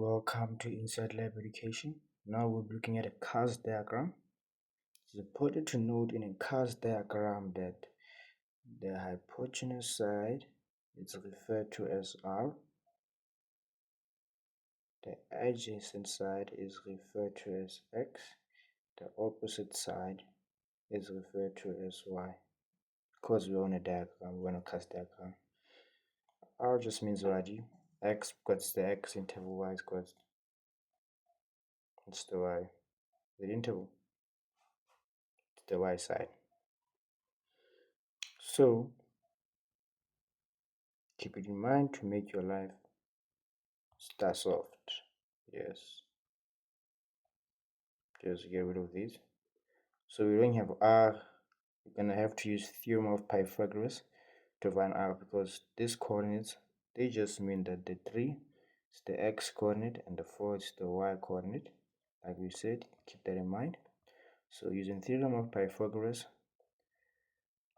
Welcome to Inside Lab Education. Now we'll be looking at a CAS diagram. It's important to note in a CAS diagram that the hypotenuse side is referred to as R. The adjacent side is referred to as X. The opposite side is referred to as Y. Because we're on a diagram, we're on a CAS diagram. R just means value. X because the X interval, Y is because it's the Y. The interval, it's the Y side. So keep it in mind to make your life star soft. Yes, just get rid of these. So we don't have R. We're gonna have to use theorem of Pythagoras to find R, because these coordinates, they just mean that the 3 is the X coordinate and the 4 is the Y coordinate. Like we said, keep that in mind. So using theorem of Pythagoras,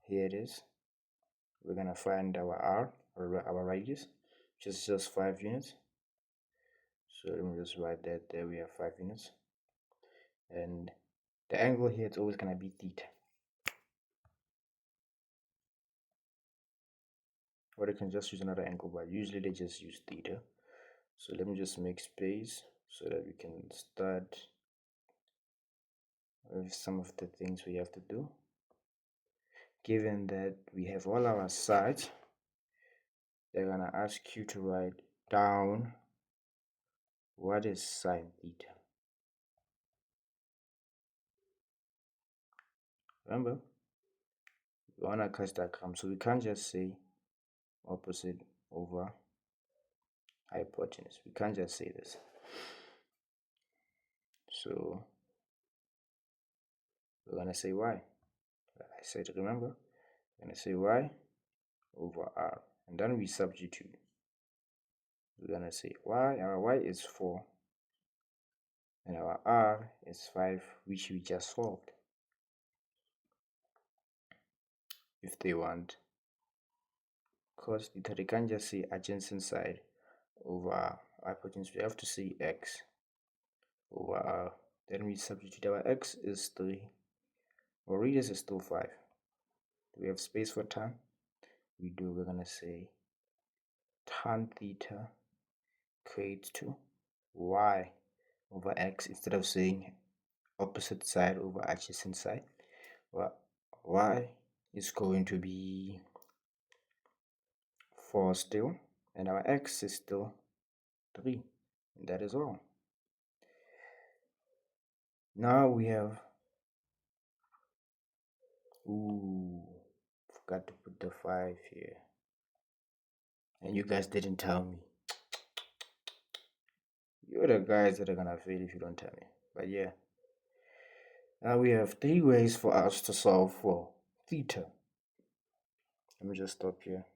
here it is. We're gonna find our R, or our radius, which is just 5 units. So let me just write that there. We have 5 units, and the angle here is always going to be theta. Or they can just use another angle, but usually they just use theta. So let me just make space so that we can start with some of the things we have to do. Given that we have all our sides, they're going to ask you to write down what is sine theta. Remember, we're on a CAS diagram, so we can't just say opposite over hypotenuse. We can't just say this. So we're going to say y. I said, remember, we're going to say y over r. And then we substitute. We're going to say y, our y is 4. And our r is 5, which we just solved. If they want cos theta, they can't just say adjacent side over hypotenuse. We have to say x over r. Then we substitute. Our x is 3. Our radius is still 5. Do we have space for tan? We do. We're gonna say tan theta equates to y over x. Instead of saying opposite side over adjacent side, well, y is going to be 4 still, and our x is still 3, and that is all. Now we have, forgot to put the 5 here, and you guys didn't tell me. You're the guys that are gonna fail if you don't tell me. But yeah, now we have 3 ways for us to solve for theta. Let me just stop here.